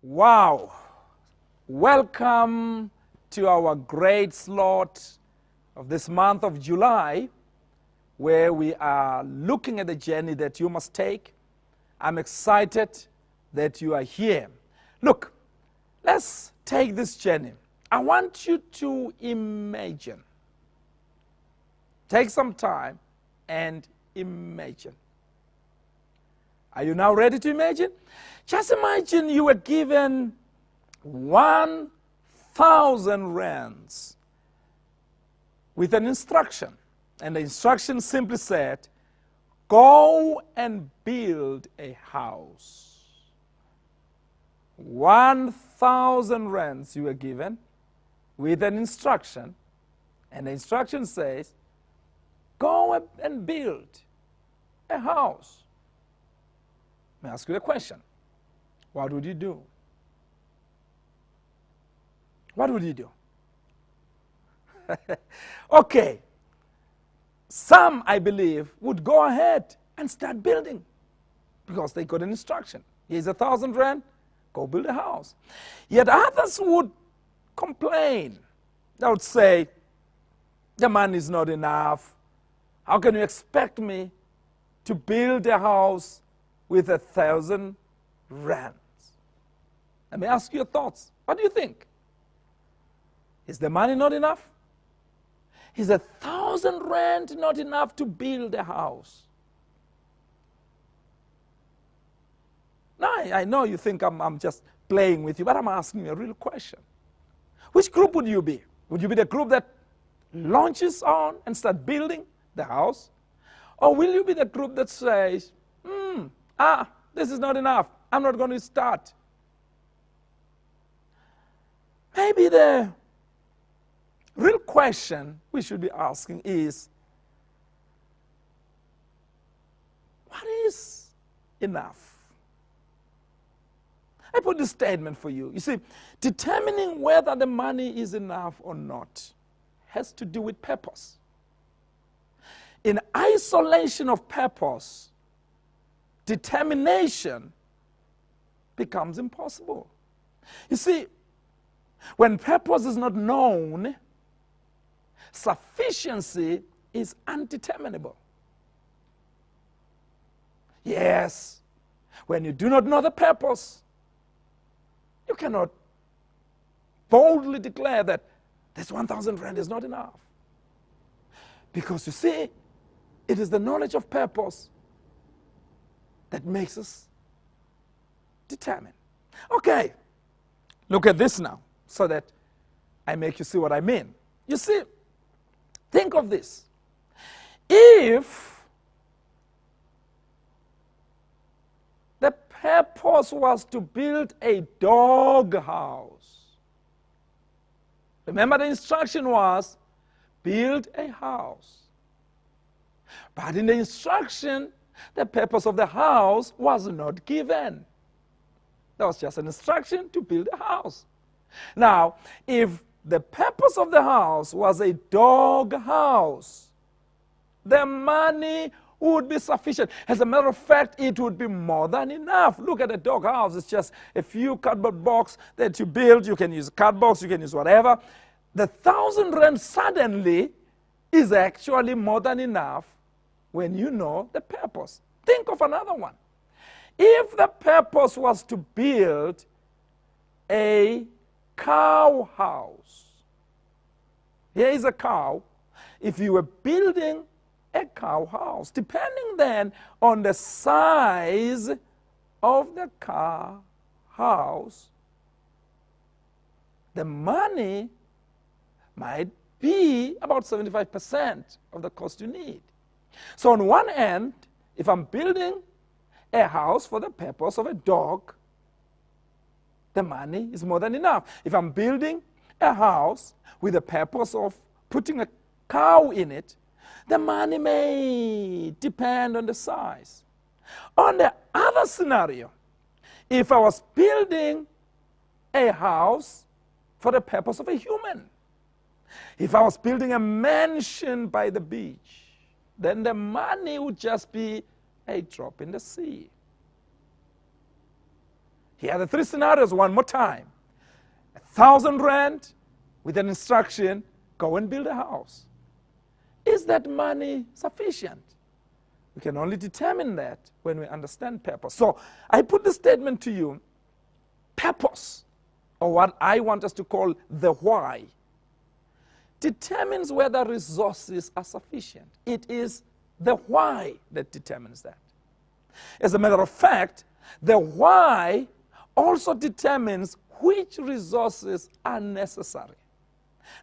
Wow! Welcome to our great slot of this month of July, where we are looking at the journey that you must take. I'm excited that you are here. Look, let's take this journey. I want you to imagine. Take some time and imagine. Are you now ready to imagine? Just imagine you were given 1,000 rands with an instruction. And the instruction simply said, go and build a house. 1,000 rands you were given with an instruction. And the instruction says, go and build a house. Let me ask you a question. What would you do? What would you do? Okay. Some, I believe, would go ahead and start building because they got an instruction. Here's 1,000 rand, go build a house. Yet others would complain. They would say, the money is not enough. How can you expect me to build a house with 1,000 rands? Let me ask you your thoughts. What do you think? Is the money not enough? Is 1,000 rand not enough to build a house? Now, I know you think I'm just playing with you, but I'm asking you a real question. Which group would you be? Would you be the group that launches on and start building the house? Or will you be the group that says, this is not enough, I'm not going to start? Maybe the real question we should be asking is, what is enough? I put this statement for you. You see, determining whether the money is enough or not has to do with purpose. In isolation of purpose, determination becomes impossible. You see, when purpose is not known, sufficiency is undeterminable. Yes, when you do not know the purpose, you cannot boldly declare that this 1,000 rand is not enough. Because you see, it is the knowledge of purpose that makes us determined. Okay, look at this now, so that I make you see what I mean. You see, think of this. If the purpose was to build a dog house, remember the instruction was, build a house. But in the instruction, the purpose of the house was not given. That was just an instruction to build a house. Now, if the purpose of the house was a dog house, the money would be sufficient. As a matter of fact, it would be more than enough. Look at a dog house. It's just a few cardboard boxes that you build. You can use cardboard, you can use whatever. The 1,000 rand suddenly is actually more than enough when you know the purpose. Think of another one. If the purpose was to build a cow house, here is a cow. If you were building a cow house, depending then on the size of the cow house, the money might be about 75% of the cost you need. So on one end, if I'm building a house for the purpose of a dog, the money is more than enough. If I'm building a house with the purpose of putting a cow in it, the money may depend on the size. On the other scenario, if I was building a house for the purpose of a human, if I was building a mansion by the beach, then the money would just be a drop in the sea. Here are the three scenarios one more time. 1,000 rand with an instruction, go and build a house. Is that money sufficient? We can only determine that when we understand purpose. So I put the statement to you, purpose, or what I want us to call the why, determines whether resources are sufficient. It is the why that determines that. As a matter of fact, the why also determines which resources are necessary.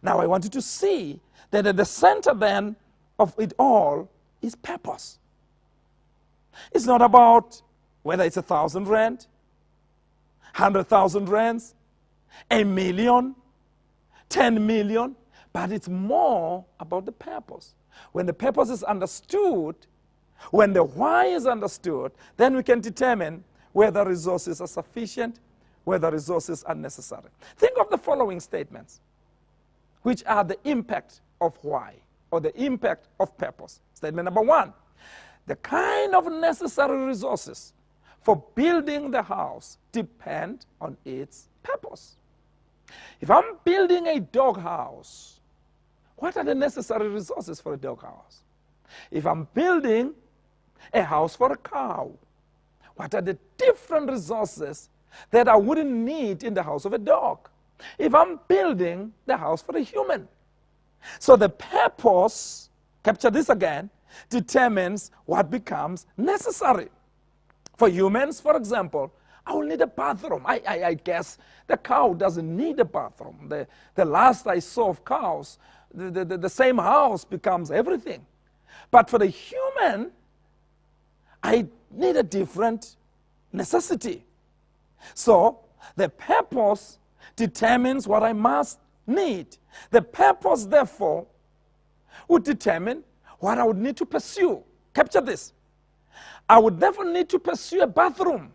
Now I want you to see that at the center then of it all is purpose. It's not about whether it's 1,000 rand, 100,000 rands, 1 million, 10 million, but it's more about the purpose. When the purpose is understood, when the why is understood, then we can determine whether resources are sufficient, whether resources are necessary. Think of the following statements, which are the impact of why, or the impact of purpose. Statement number 1, the kind of necessary resources for building the house depend on its purpose. If I'm building a dog house, what are the necessary resources for a dog house? If I'm building a house for a cow, what are the different resources that I wouldn't need in the house of a dog? If I'm building the house for a human. So the purpose, capture this again, determines what becomes necessary. For humans, for example, I will need a bathroom. I guess the cow doesn't need a bathroom. The last I saw of cows, the same house becomes everything. But for the human, I need a different necessity. So the purpose determines what I must need. The purpose, therefore, would determine what I would need to pursue. Capture this. I would therefore need to pursue a bathroom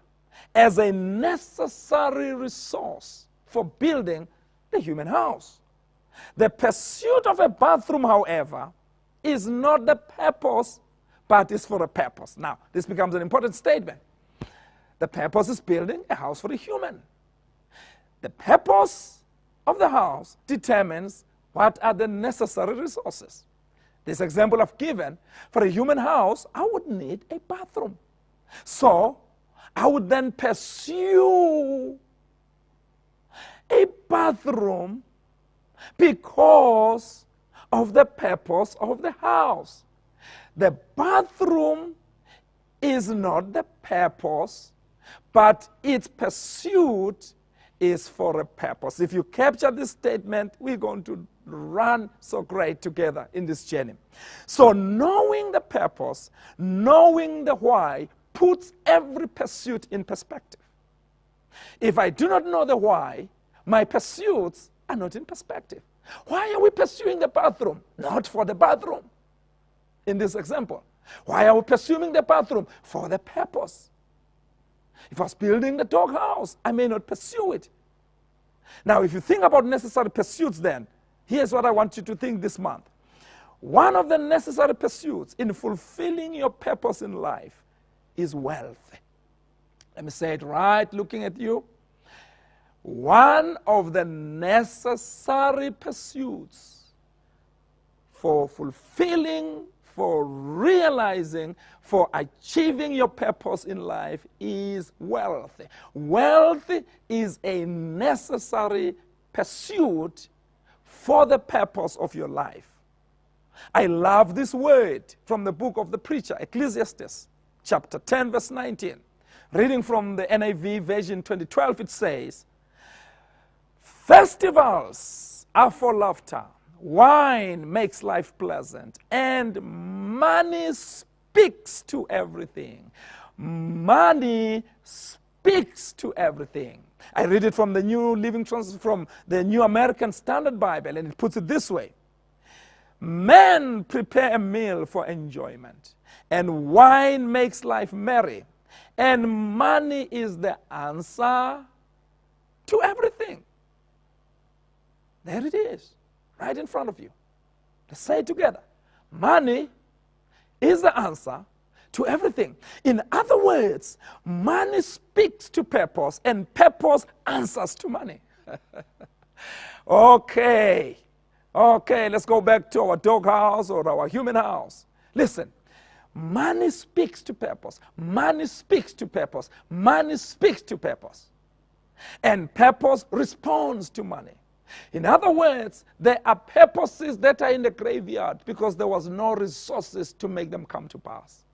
as a necessary resource for building the human house. The pursuit of a bathroom, however, is not the purpose, but is for a purpose. Now, this becomes an important statement. The purpose is building a house for the human. The purpose of the house determines what are the necessary resources. This example I've given, for a human house, I would need a bathroom. So I would then pursue a bathroom because of the purpose of the house. The bathroom is not the purpose, but its pursuit is for a purpose. If you capture this statement, we're going to run so great together in this journey. So knowing the purpose, knowing the why, puts every pursuit in perspective. If I do not know the why, my pursuits are not in perspective. Why are we pursuing the bathroom? Not for the bathroom. In this example, why are we pursuing the bathroom? For the purpose. If I was building the doghouse, I may not pursue it. Now, if you think about necessary pursuits then, here's what I want you to think this month. One of the necessary pursuits in fulfilling your purpose in life is wealth. Let me say it right, looking at you. One of the necessary pursuits for fulfilling, for realizing, for achieving your purpose in life is wealth. Wealth is a necessary pursuit for the purpose of your life. I love this word from the book of the preacher, Ecclesiastes, chapter 10, verse 19. Reading from the NIV version 2012, it says, "Festivals are for laughter, wine makes life pleasant, and money speaks to everything." Money speaks to everything. I read it from the New Living Translation, from the New American Standard Bible, and it puts it this way. Men prepare a meal for enjoyment, and wine makes life merry, and money is the answer to everything. There it is, right in front of you. Let's say it together. Money is the answer to everything. In other words, money speaks to purpose and purpose answers to money. Okay, let's go back to our doghouse or our human house. Listen, money speaks to purpose. Money speaks to purpose. Money speaks to purpose. And purpose responds to money. In other words, there are purposes that are in the graveyard because there was no resources to make them come to pass.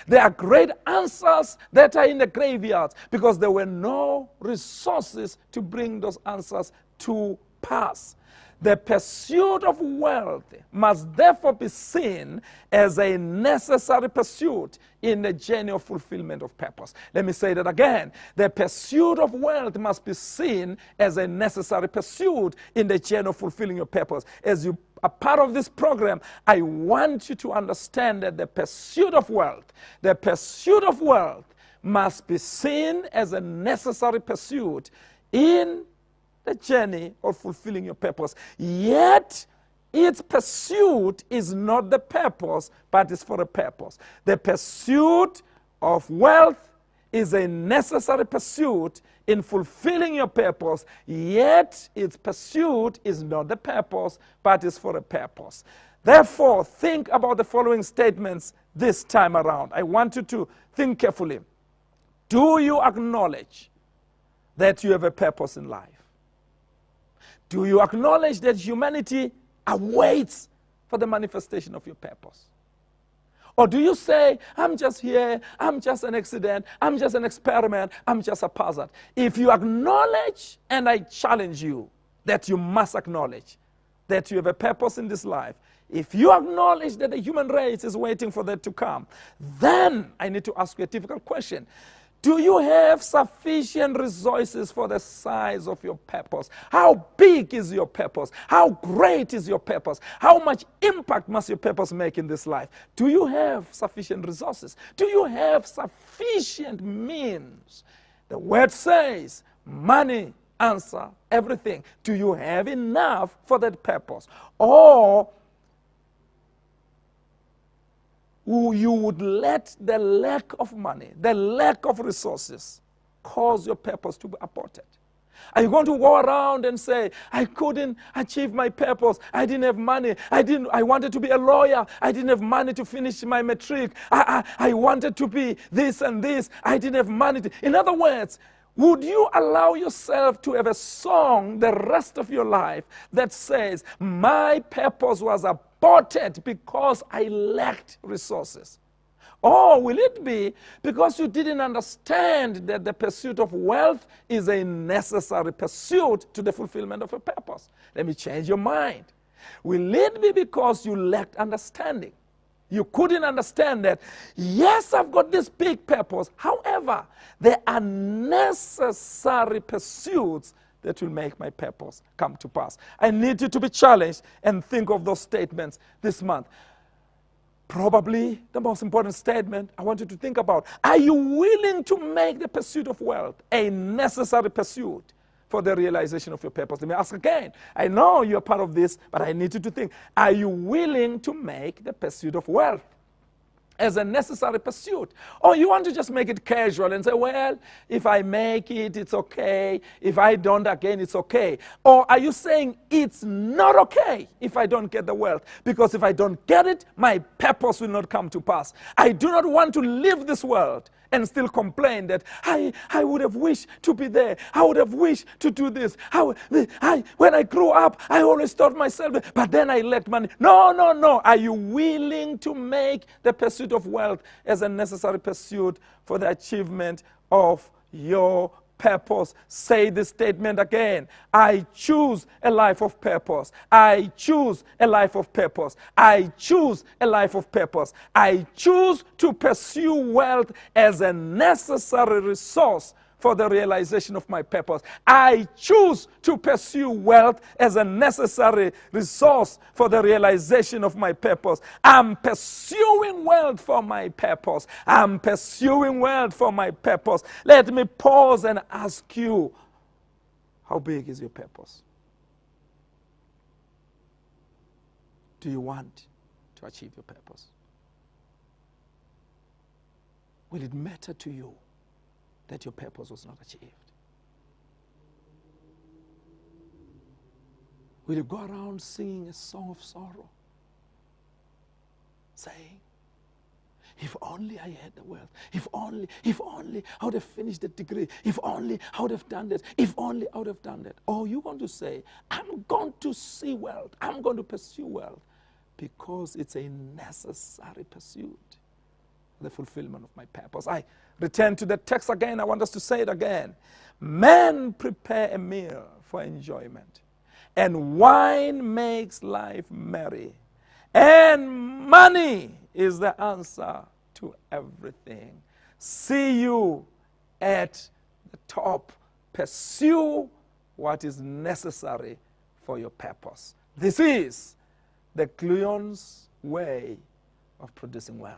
There are great answers that are in the graveyard because there were no resources to bring those answers to pass. The pursuit of wealth must therefore be seen as a necessary pursuit in the journey of fulfillment of purpose. Let me say that again. The pursuit of wealth must be seen as a necessary pursuit in the journey of fulfilling your purpose. As you are part of this program, I want you to understand that the pursuit of wealth must be seen as a necessary pursuit in the journey of fulfilling your purpose. Yet, its pursuit is not the purpose, but is for a purpose. The pursuit of wealth is a necessary pursuit in fulfilling your purpose, yet its pursuit is not the purpose, but is for a purpose. Therefore, think about the following statements this time around. I want you to think carefully. Do you acknowledge that you have a purpose in life? Do you acknowledge that humanity awaits for the manifestation of your purpose? Or do you say, I'm just here, I'm just an accident, I'm just an experiment, I'm just a puzzle? If you acknowledge, and I challenge you that you must acknowledge that you have a purpose in this life, if you acknowledge that the human race is waiting for that to come, then I need to ask you a difficult question. Do you have sufficient resources for the size of your purpose? How big is your purpose? How great is your purpose? How much impact must your purpose make in this life? Do you have sufficient resources? Do you have sufficient means? The word says, money answers everything. Do you have enough for that purpose? Or you would let the lack of money, the lack of resources, cause your purpose to be aborted? Are you going to go around and say, I couldn't achieve my purpose, I didn't have money, I wanted to be a lawyer, I didn't have money to finish my matric, I wanted to be this and this, I didn't have money to... In other words, would you allow yourself to have a song the rest of your life that says, my purpose was aborted because I lacked resources? Or will it be because you didn't understand that the pursuit of wealth is a necessary pursuit to the fulfillment of a purpose? Let me change your mind. Will it be because you lacked understanding? You couldn't understand that, yes, I've got this big purpose. However, there are necessary pursuits that will make my purpose come to pass. I need you to be challenged and think of those statements this month. Probably the most important statement I want you to think about. Are you willing to make the pursuit of wealth a necessary pursuit for the realization of your purpose? Let me ask again. I know you're part of this, but I need you to think. Are you willing to make the pursuit of wealth as a necessary pursuit? Or you want to just make it casual and say, well, if I make it, it's okay. If I don't, again, it's okay. Or are you saying it's not okay if I don't get the wealth? Because if I don't get it, my purpose will not come to pass. I do not want to leave this world and still complain that I would have wished to be there. I would have wished to do this. When I grew up, I always thought myself, but then I lacked money. No. Are you willing to make the pursuit of wealth as a necessary pursuit for the achievement of your purpose? Say this statement again. I choose a life of purpose. I choose a life of purpose. I choose a life of purpose. I choose to pursue wealth as a necessary resource for the realization of my purpose. I choose to pursue wealth as a necessary resource for the realization of my purpose. I'm pursuing wealth for my purpose. I'm pursuing wealth for my purpose. Let me pause and ask you, how big is your purpose? Do you want to achieve your purpose? will it matter to you that your purpose was not achieved? Will you go around singing a song of sorrow, saying, if only I had the wealth, if only I would have finished the degree, if only I would have done this, if only I would have done that. Or you're going to say, I'm going to see wealth, I'm going to pursue wealth, because it's a necessary pursuit, the fulfillment of my purpose. I return to the text again. I want us to say it again. Men prepare a meal for enjoyment, and wine makes life merry, and money is the answer to everything. See you at the top. Pursue what is necessary for your purpose. This is the Cleon's way of producing wealth.